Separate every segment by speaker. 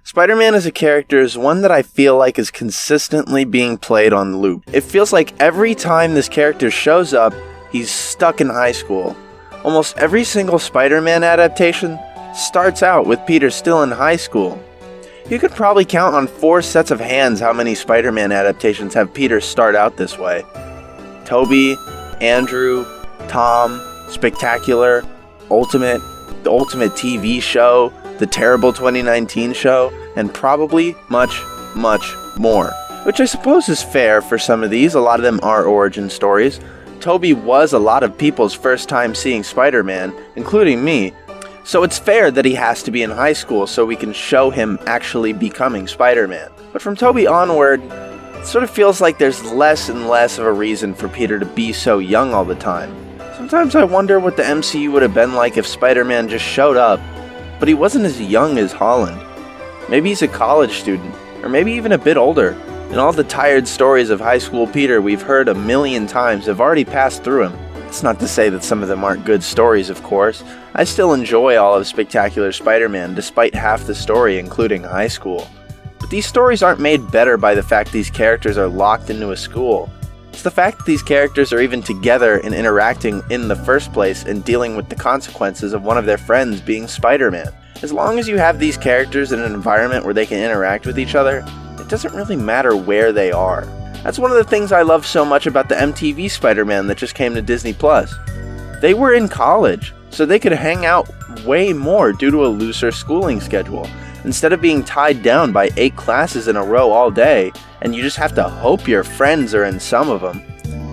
Speaker 1: Spider-Man as a character is one that I feel like is consistently being played on loop. It feels like every time this character shows up, he's stuck in high school. Almost every single Spider-Man adaptation starts out with Peter still in high school. You could probably count on 4 sets of hands how many Spider-Man adaptations have Peter start out this way. Tobey, Andrew, Tom, Spectacular, Ultimate, the Ultimate TV show, the terrible 2019 show, and probably much, much more. Which I suppose is fair for some of these. A lot of them are origin stories. Tobey was a lot of people's first time seeing Spider-Man, including me. So it's fair that he has to be in high school so we can show him actually becoming Spider-Man. But from Tobey onward, it sort of feels like there's less and less of a reason for Peter to be so young all the time. Sometimes I wonder what the MCU would have been like if Spider-Man just showed up, but he wasn't as young as Holland. Maybe he's a college student, or maybe even a bit older, and all the tired stories of high school Peter we've heard a million times have already passed through him. It's not to say that some of them aren't good stories, of course. I still enjoy all of Spectacular Spider-Man, despite half the story, including high school. But these stories aren't made better by the fact these characters are locked into a school. It's the fact that these characters are even together and interacting in the first place and dealing with the consequences of one of their friends being Spider-Man. As long as you have these characters in an environment where they can interact with each other, it doesn't really matter where they are. That's one of the things I love so much about the MTV Spider-Man that just came to Disney+. They were in college, so they could hang out way more due to a looser schooling schedule, instead of being tied down by 8 classes in a row all day, and you just have to hope your friends are in some of them.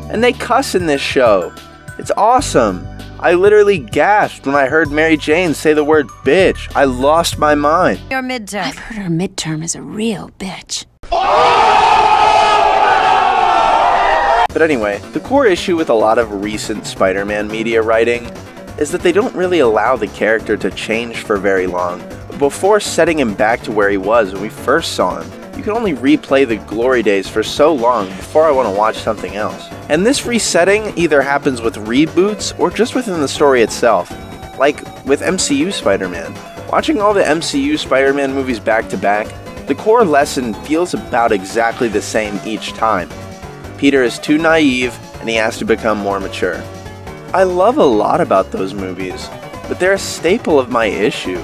Speaker 1: And they cuss in this show. It's awesome. I literally gasped when I heard Mary Jane say the word bitch. I lost my mind.
Speaker 2: Your midterm.
Speaker 3: I've heard her midterm is a real bitch.
Speaker 1: But anyway, the core issue with a lot of recent Spider-Man media writing is that they don't really allow the character to change for very long before setting him back to where he was when we first saw him. You can only replay the glory days for so long before I want to watch something else. And this resetting either happens with reboots or just within the story itself. Like with MCU Spider-Man. Watching all the MCU Spider-Man movies back to back, the core lesson feels about exactly the same each time. Peter is too naive, and he has to become more mature. I love a lot about those movies, but they're a staple of my issue.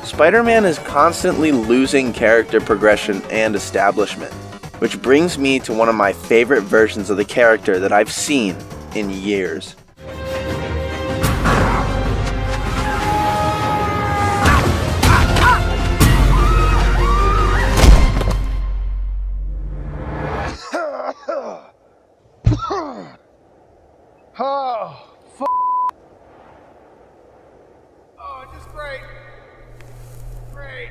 Speaker 1: Spider-Man is constantly losing character progression and establishment, which brings me to one of my favorite versions of the character that I've seen in years.
Speaker 4: Oh, f***. Oh, just great. Great.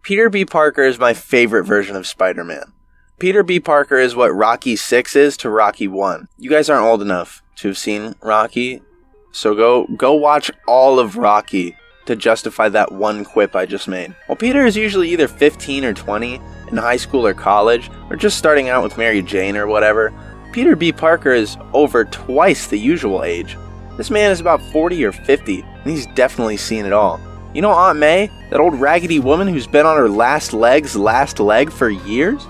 Speaker 1: Peter B. Parker is my favorite version of Spider-Man. Peter B. Parker is what Rocky 6 is to Rocky 1. You guys aren't old enough to have seen Rocky, so go watch all of Rocky to justify that one quip I just made. While Peter is usually either 15 or 20, in high school or college, or just starting out with Mary Jane or whatever, Peter B. Parker is over twice the usual age. This man is about 40 or 50, and he's definitely seen it all. You know Aunt May? That old raggedy woman who's been on her last leg for years?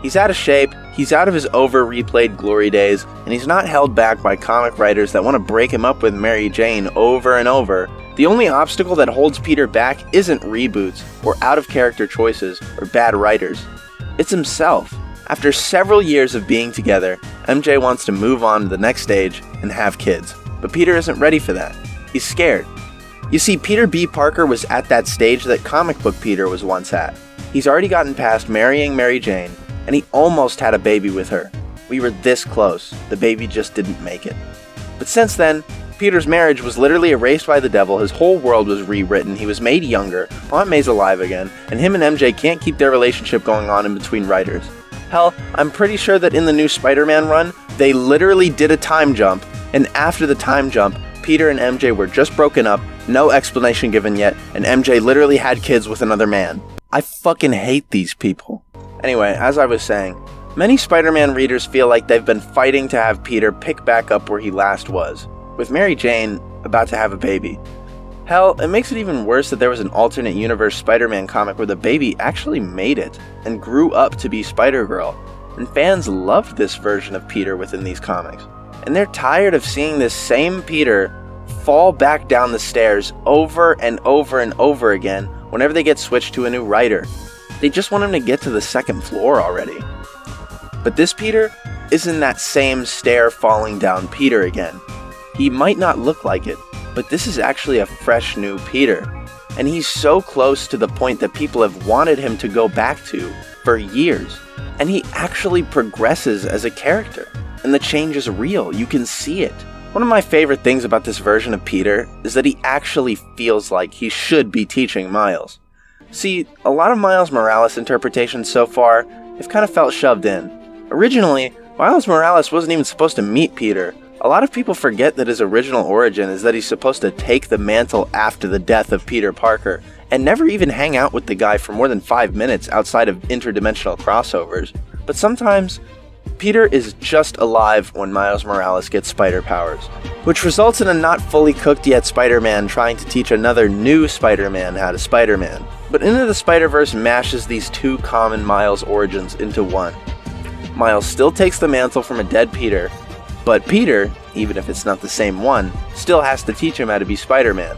Speaker 1: He's out of shape, he's out of his over-replayed glory days, and he's not held back by comic writers that want to break him up with Mary Jane over and over. The only obstacle that holds Peter back isn't reboots, or out-of-character choices, or bad writers. It's himself. After several years of being together, MJ wants to move on to the next stage and have kids. But Peter isn't ready for that. He's scared. You see, Peter B. Parker was at that stage that comic book Peter was once at. He's already gotten past marrying Mary Jane, and he almost had a baby with her. We were this close. The baby just didn't make it. But since then, Peter's marriage was literally erased by the devil, his whole world was rewritten, he was made younger, Aunt May's alive again, and him and MJ can't keep their relationship going on in between writers. Hell, I'm pretty sure that in the new Spider-Man run, they literally did a time jump, and after the time jump, Peter and MJ were just broken up, no explanation given yet, and MJ literally had kids with another man. I fucking hate these people. Anyway, as I was saying, many Spider-Man readers feel like they've been fighting to have Peter pick back up where he last was. with Mary Jane about to have a baby. Hell, it makes it even worse that there was an alternate universe Spider-Man comic where the baby actually made it and grew up to be Spider-Girl, and fans loved this version of Peter within these comics. And they're tired of seeing this same Peter fall back down the stairs over and over and over again whenever they get switched to a new writer. They just want him to get to the second floor already. But this Peter isn't that same stair falling down Peter again. He might not look like it, but this is actually a fresh new Peter. And he's so close to the point that people have wanted him to go back to for years. And he actually progresses as a character. And the change is real, you can see it. One of my favorite things about this version of Peter is that he actually feels like he should be teaching Miles. See, a lot of Miles Morales interpretations so far have kind of felt shoved in. Originally, Miles Morales wasn't even supposed to meet Peter. A lot of people forget that his original origin is that he's supposed to take the mantle after the death of Peter Parker, and never even hang out with the guy for more than 5 minutes outside of interdimensional crossovers. But sometimes, Peter is just alive when Miles Morales gets spider powers, which results in a not fully cooked yet Spider-Man trying to teach another new Spider-Man how to Spider-Man. But Into the Spider-Verse mashes these two common Miles origins into one. Miles still takes the mantle from a dead Peter, but Peter, even if it's not the same one, still has to teach him how to be Spider-Man.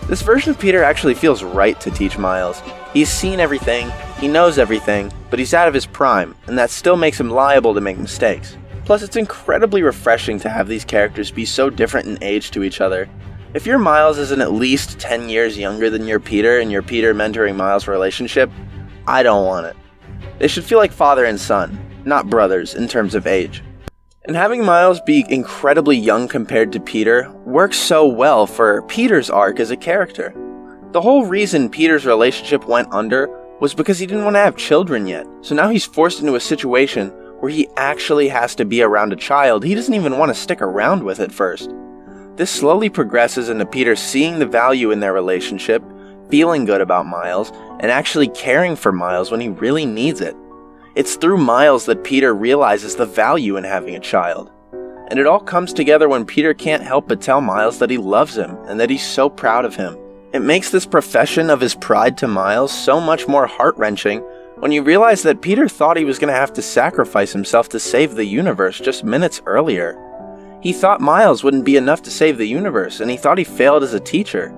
Speaker 1: This version of Peter actually feels right to teach Miles. He's seen everything, he knows everything, but he's out of his prime, and that still makes him liable to make mistakes. Plus, it's incredibly refreshing to have these characters be so different in age to each other. If your Miles isn't at least 10 years younger than your Peter and your Peter mentoring Miles relationship, I don't want it. They should feel like father and son, not brothers in terms of age. And having Miles be incredibly young compared to Peter works so well for Peter's arc as a character. The whole reason Peter's relationship went under was because he didn't want to have children yet, so now he's forced into a situation where he actually has to be around a child he doesn't even want to stick around with at first. This slowly progresses into Peter seeing the value in their relationship, feeling good about Miles, and actually caring for Miles when he really needs it. It's through Miles that Peter realizes the value in having a child. And it all comes together when Peter can't help but tell Miles that he loves him and that he's so proud of him. It makes this profession of his pride to Miles so much more heart-wrenching when you realize that Peter thought he was going to have to sacrifice himself to save the universe just minutes earlier. He thought Miles wouldn't be enough to save the universe, and he thought he failed as a teacher.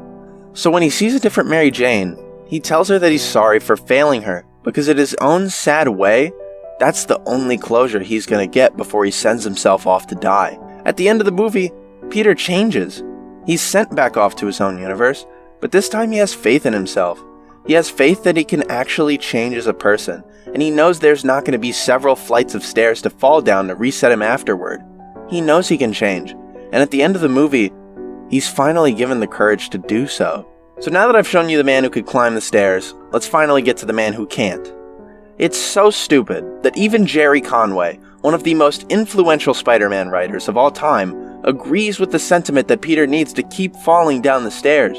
Speaker 1: So when he sees a different Mary Jane, he tells her that he's sorry for failing her, because in his own sad way, that's the only closure he's going to get before he sends himself off to die. At the end of the movie, Peter changes. He's sent back off to his own universe, but this time he has faith in himself. He has faith that he can actually change as a person, and he knows there's not going to be several flights of stairs to fall down to reset him afterward. He knows he can change, and at the end of the movie, he's finally given the courage to do so. So now that I've shown you the man who could climb the stairs, let's finally get to the man who can't. It's so stupid that even Jerry Conway, one of the most influential Spider-Man writers of all time, agrees with the sentiment that Peter needs to keep falling down the stairs.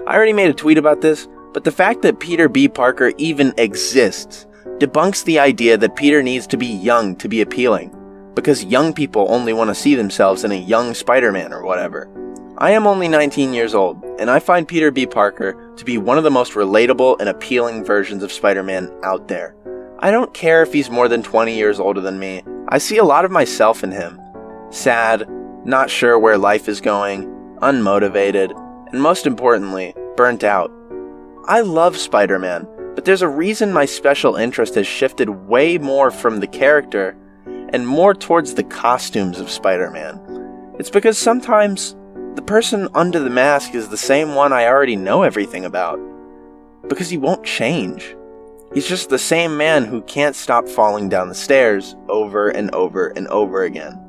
Speaker 1: I already made a tweet about this, but the fact that Peter B. Parker even exists debunks the idea that Peter needs to be young to be appealing, because young people only want to see themselves in a young Spider-Man or whatever. I am only 19 years old, and I find Peter B. Parker to be one of the most relatable and appealing versions of Spider-Man out there. I don't care if he's more than 20 years older than me. I see a lot of myself in him. Sad, not sure where life is going, unmotivated, and most importantly, burnt out. I love Spider-Man, but there's a reason my special interest has shifted way more from the character and more towards the costumes of Spider-Man. It's because sometimes the person under the mask is the same one I already know everything about. Because he won't change. He's just the same man who can't stop falling down the stairs over and over and over again.